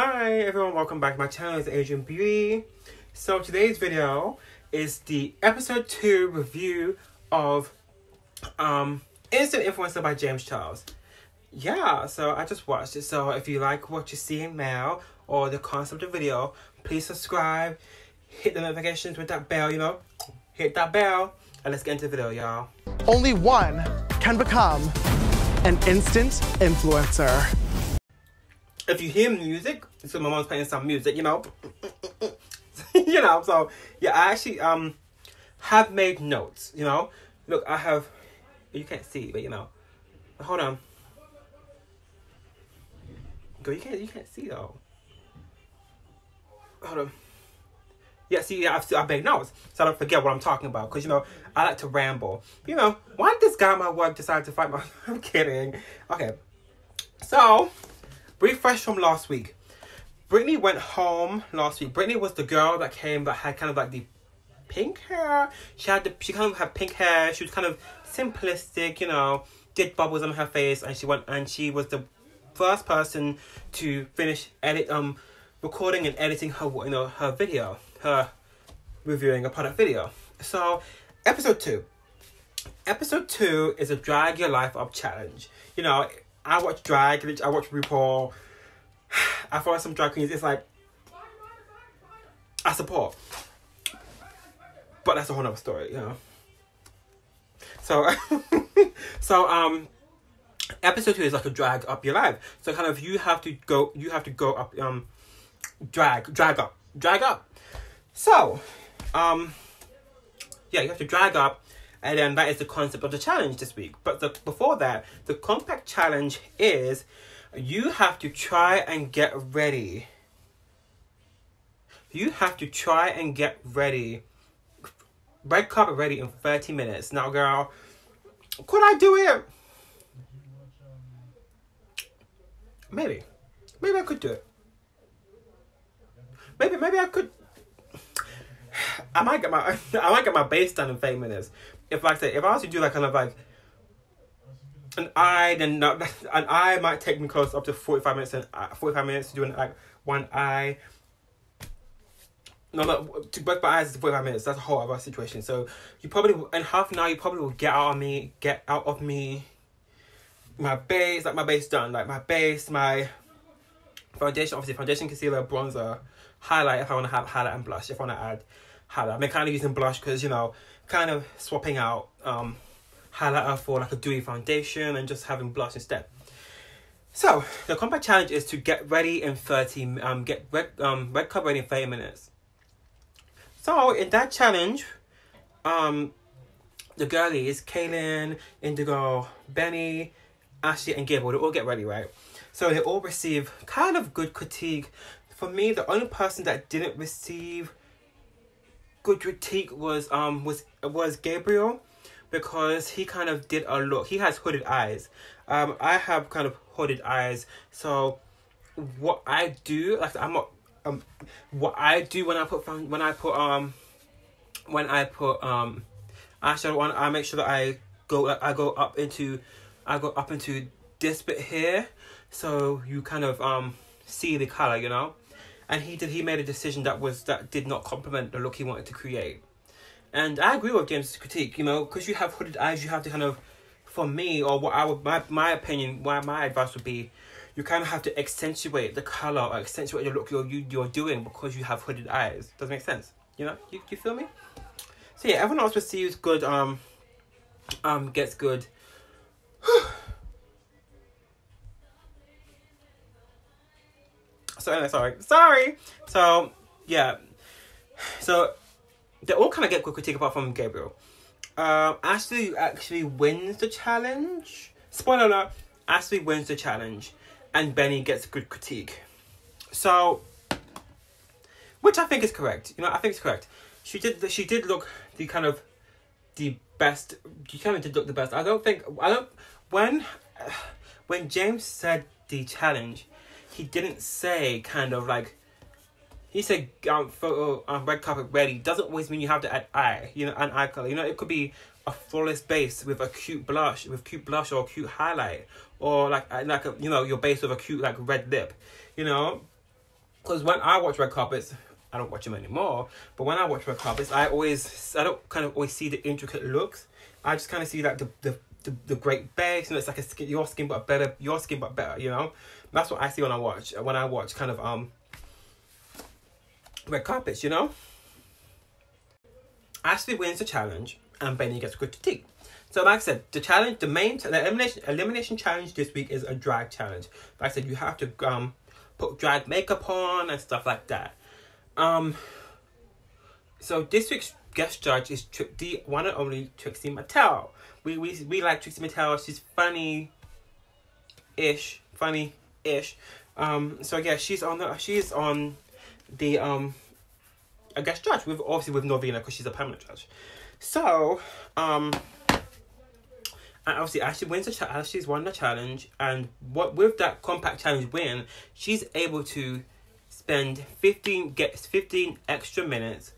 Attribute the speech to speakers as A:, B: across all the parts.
A: Hi everyone, welcome back to my channel. It's Asian Beauty. So today's video is the episode 2 review of Instant Influencer by James Charles. Yeah, so I just watched it. So if you like what you're seeing now or the concept of the video, please subscribe, hit the notifications with that bell, hit that bell, and let's get into the video, y'all.
B: Only one can become an instant influencer.
A: If you hear music, so my mom's playing some music, so yeah, I actually have made notes, Look, I have, you can't see, but hold on. Girl, you can't see though. Hold on. Yeah, see, I've made notes, so I don't forget what I'm talking about, because, I like to ramble. Why did this guy at my work decide to fight my... I'm kidding. Okay. So, refresh from last week. Brittany went home last week. Brittany was the girl that came that had kind of like the pink hair. She kind of had pink hair. She was kind of simplistic, did bubbles on her face, and she was the first person to finish recording and editing her her video, her reviewing a product video. So episode 2 is a drag your life up challenge. I watch drag, I watch RuPaul, I follow some drag queens. It's like I support, but that's a whole nother story, So episode 2 is like a drag up your life. So kind of you have to go up, drag up. So yeah, you have to drag up, and then that is the concept of the challenge this week. But before that, the compact challenge is you have to try and get ready. You have to try and get ready, red carpet ready in 30 minutes. Now, girl, could I do it? Maybe I could do it. Maybe I could. I might get my base done in 30 minutes. If I was to do like kind of like an eye, then an eye might take me close up to 45 minutes. And 45 minutes to do like one eye. No, to both my eyes is 45 minutes. That's a whole other situation. So you probably in half an hour you probably will get out of me. My base, like my base done, like my base, my foundation, obviously foundation, concealer, bronzer, highlight if I want to have highlight and blush. If I want to add highlight, I'm kind of using blush because kind of swapping out highlighter for like a dewy foundation and just having blush instead. So the compact challenge is to get ready in red cup ready in 30 minutes. So in that challenge, the girlies, Kaylin, Indigo, Benny, Ashley and Gabriel, they all get ready, right? So they all receive kind of good critique. For me, the only person that didn't receive good critique was Gabriel, because he kind of did a look. He has hooded eyes. I have kind of hooded eyes. So what I do, like what I do when I put eyeshadow on, I make sure that I go up into this bit here, so you kind of see the color, And he made a decision that did not complement the look he wanted to create. And I agree with James' critique, because you have hooded eyes, you have to kind of, for me, or what I would, my opinion, my advice would be, you kind of have to accentuate the color or accentuate the look you're doing because you have hooded eyes. Does it make sense? You feel me? So yeah, everyone else receives good, gets good. So anyway, sorry. So yeah, so they all kind of get good critique apart from Gabriel. Ashley actually wins the challenge. Spoiler alert: Ashley wins the challenge, and Benny gets good critique. So, which I think is correct. I think it's correct. She did look the best. She kind of did look the best. When James said the challenge, he didn't say kind of like, he said photo red carpet ready. Doesn't always mean you have to add eye, an eye color. It could be a flawless base with a cute blush, or a cute highlight, or like your base with a cute like red lip, Because when I watch red carpets, I don't watch them anymore, but when I watch red carpets, I don't kind of always see the intricate looks. I just kind of see like the great base, it's like your skin but better, That's what I see when I watch kind of red carpets, Ashley wins the challenge and Benny gets critique. So like I said, the elimination challenge this week is a drag challenge. Like I said, you have to put drag makeup on and stuff like that. So this week's guest judge is the one and only Trixie Mattel. We like Trixie Mattel. She's funny-ish. So yeah, she's on the a guest judge with Norvina because she's a permanent judge. So and obviously Ashley wins Ashley's won the challenge, and with that compact challenge win, she's able to spend 15 extra minutes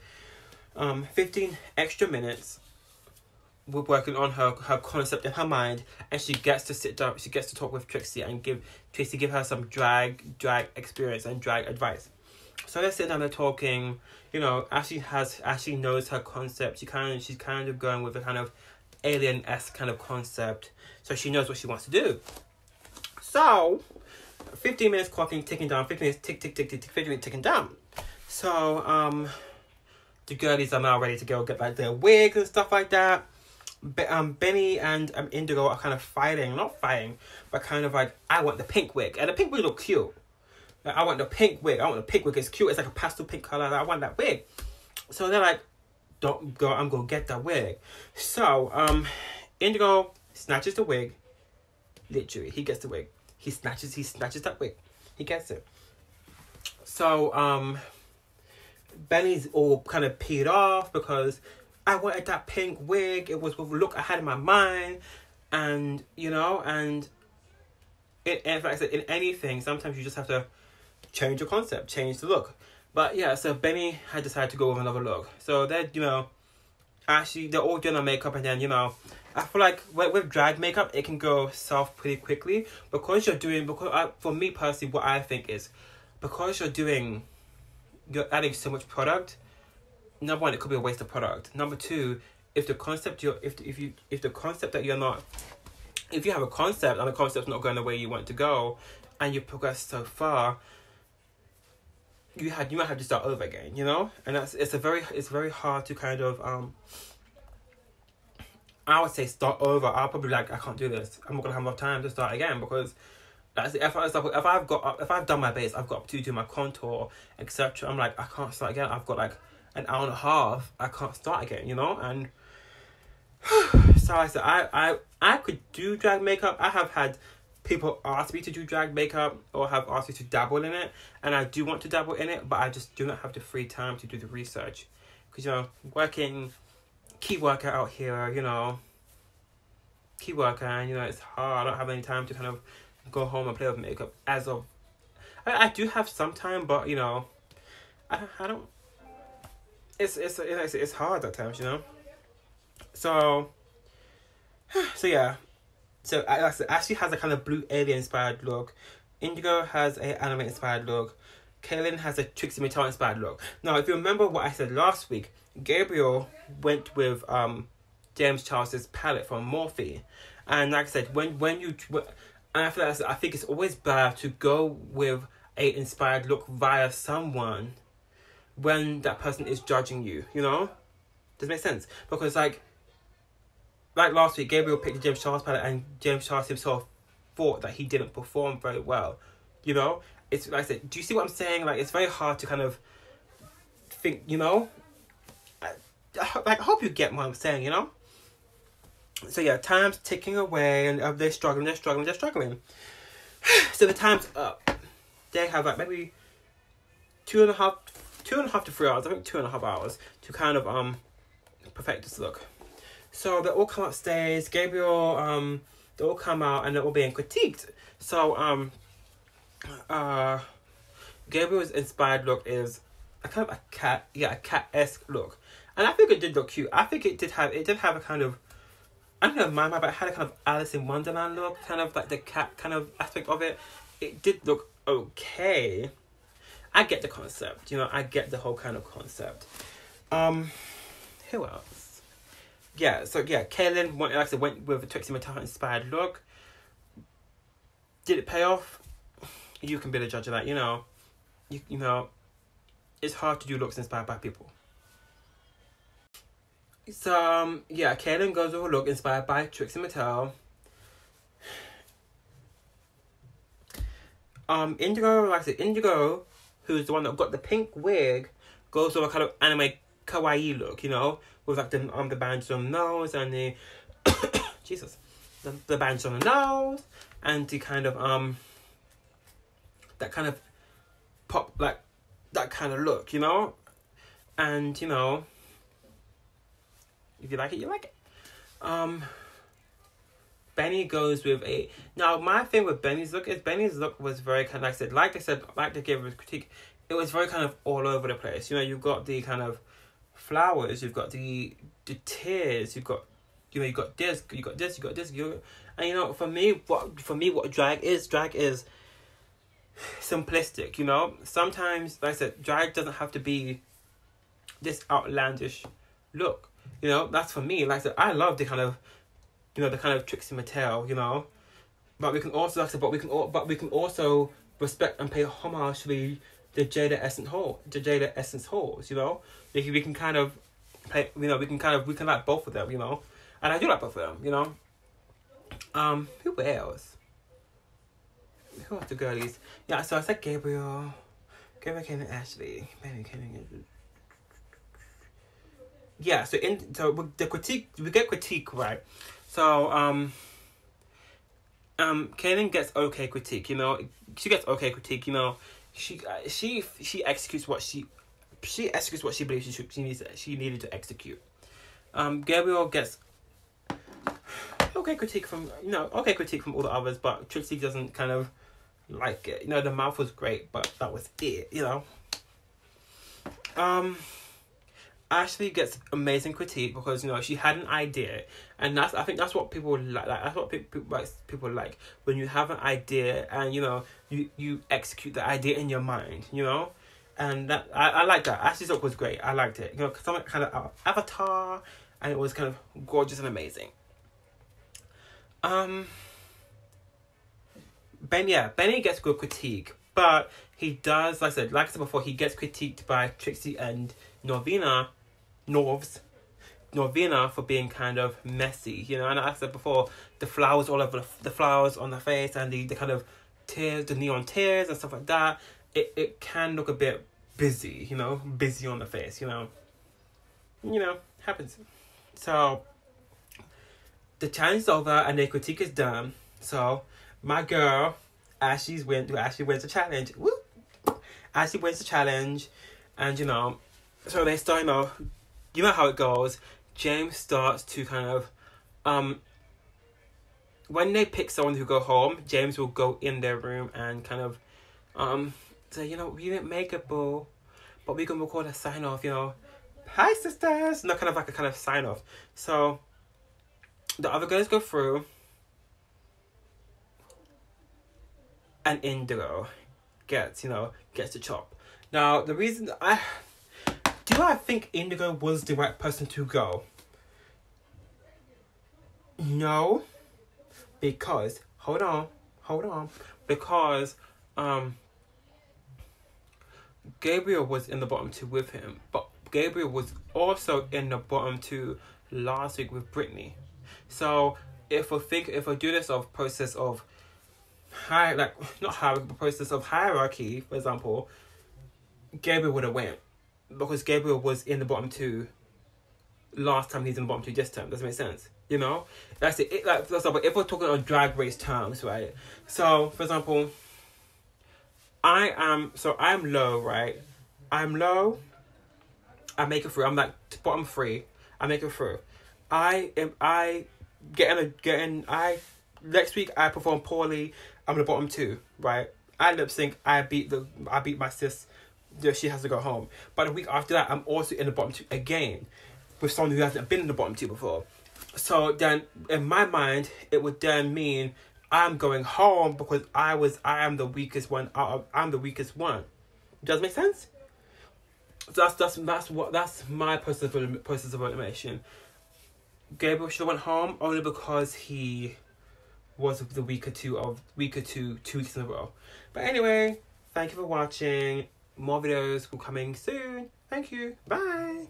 A: with working on her concept in her mind, and she gets to sit down, she gets to talk with Trixie and give her some drag experience and drag advice. So they're sitting down, they're talking, Ashley knows her concept. She's kind of going with a kind of alien-esque kind of concept, so she knows what she wants to do. So 15 minutes clocking, ticking down, 15 minutes tick 15 minutes ticking down. So the girlies are now ready to go get like their wigs and stuff like that. Benny and Indigo are kind of not fighting, but kind of like, I want the pink wig, and the pink wig look cute. Like, I want the pink wig. It's cute. It's like a pastel pink color. I want that wig. So they're like, don't go. I'm gonna get that wig. So Indigo snatches the wig. Literally, he gets the wig. He snatches that wig. He gets it. So Benny's all kind of peed off because I wanted that pink wig. It was the look I had in my mind, and like I said, in anything, sometimes you just have to change your concept, change the look. But yeah, so Benny had decided to go with another look. So they're actually they're all doing their makeup, and then I feel like with drag makeup, it can go south pretty quickly because for me personally, what I think is because you're adding so much product. Number one, it could be a waste of product. Number two, if you have a concept and the concept's not going the way you want to go, and you progress so far, you might have to start over again, and it's very hard to kind of I would say start over. I'll probably I can't do this. I'm not gonna have enough time to start again because if I've done my base, I've got to do my contour, etc. I'm like, I can't start again. I've got like an hour and a half. I can't start again, and so I said I could do drag makeup. I have had people ask me to do drag makeup or have asked me to dabble in it, and I do want to dabble in it, but I just do not have the free time to do the research because working key worker out here, key worker, and it's hard. I don't have any time to kind of go home and play with makeup as of. I do have some time, but I don't. It's hard at times, So yeah. So Ashley has a kind of blue alien inspired look. Indigo has a anime inspired look. Kaylin has a Trixie Mattel inspired look. Now, if you remember what I said last week, Gabriel went with James Charles's palette from Morphe, and like I said, when you and I think it's always better to go with a inspired look via someone when that person is judging you. Does it make sense? Because like last week, Gabriel picked the James Charles palette, and James Charles himself thought that he didn't perform very well. It's like I said. Do you see what I'm saying? Like, it's very hard to kind of think. I hope you get what I'm saying. So yeah, time's ticking away, and they're struggling. So the time's up. They have like maybe 2.5 to 3 hours. I think 2.5 hours to kind of perfect this look. So they all come upstairs. Gabriel, they all come out and they're all being critiqued. So Gabriel's inspired look is a kind of a cat-esque look, and I think it did look cute. I think it did have a kind of, I don't know, but it had a kind of Alice in Wonderland look, kind of like the cat kind of aspect of it. It did look okay. I get the concept. You know, I get the whole kind of concept. Who else? Yeah, so yeah, Kaylin went, like I said, went with a Trixie Mattel inspired look. Did it pay off? You can be the judge of that. You know, you know, it's hard to do looks inspired by people. So yeah, Kaylin goes with a look inspired by Trixie Mattel. Indigo, like I said, Indigo, who's the one that got the pink wig, goes with a kind of anime kawaii look, you know, with like the bandages on the nose and the Jesus, the bandages on the nose and the kind of that kind of pop, like that kind of look, you know, and you know, if you like it, you like it. Benny goes with a... Now, my thing with Benny's look is Benny's look was very kind of... Like they gave a critique, it was very kind of all over the place. You know, you've got the kind of flowers, you've got the tears, you've got... You know, you got this, you got this, you got this. And, you know, for me, what drag is simplistic, you know? Sometimes, like I said, drag doesn't have to be this outlandish look. You know, that's for me. Like I said, I love the kind of... You know, the kind of Trixie Mattel, you know, but we can also, like I said, but we can also respect and pay homage to the Jada Essence Halls, you know. We can kind of play, you know, we can like both of them, you know, and I do like both of them, you know. Who else? Who else the girlies? Yeah, so I said Gabriel, Kane, and Ashley, yeah. So with the critique, we get critique, right? So, Kaylin gets okay critique, you know. She gets okay critique, you know. She executes what she believes she needed to execute. Gabriel gets okay critique from all the others, but Trixie doesn't kind of like it. You know, the mouth was great, but that was it, you know. Ashley gets amazing critique because, you know, she had an idea, and I think that's what people like. That's what people like when you have an idea and, you know, you execute the idea in your mind, you know, and that I like that. Ashley's look was great. I liked it, you know, something kind of Avatar, and it was kind of gorgeous and amazing. Benny gets good critique, but he does, like I said before, he gets critiqued by Trixie and Norvina for being kind of messy, you know. And I said before, the flowers all over the flowers on the face and the kind of tears, the neon tears and stuff like that. It can look a bit busy, you know, busy on the face, you know. Happens. So the challenge is over and the critique is done. So my girl Ashley wins the challenge. Woo! Ashley wins the challenge, and you know, so they start, you know how it goes. James starts to kind of, when they pick someone to go home, James will go in their room and kind of, say, you know, we didn't make it, boo, but we can record a sign off, you know, hi sisters, not kind of like a kind of sign off. So the other girls go through, and Indigo gets the chop. Now the reason I think Indigo was the right person to go? No, because hold on, because Gabriel was in the bottom two with him, but Gabriel was also in the bottom two last week with Brittany. So if we do this process of process of hierarchy, for example, Gabriel would have went, because Gabriel was in the bottom two last time, he's in the bottom two this time. Does that make sense? You know? That's it. Like, for example, if we're talking on Drag Race terms, right? So, for example, I'm low, right? I'm low. I make it through. I'm like bottom three. I make it through. Next week I perform poorly. I'm in the bottom two, right? I lip sync. I beat my sis. Yeah, she has to go home. But the week after that, I'm also in the bottom two again, with someone who hasn't been in the bottom two before. So then, in my mind, it would then mean I'm going home because I am the weakest one. I'm the weakest one. Does make sense? So that's my process of elimination. Gabriel should have went home only because he was the weaker two 2 weeks in a row. But anyway, thank you for watching. More videos will coming soon. Thank you. Bye.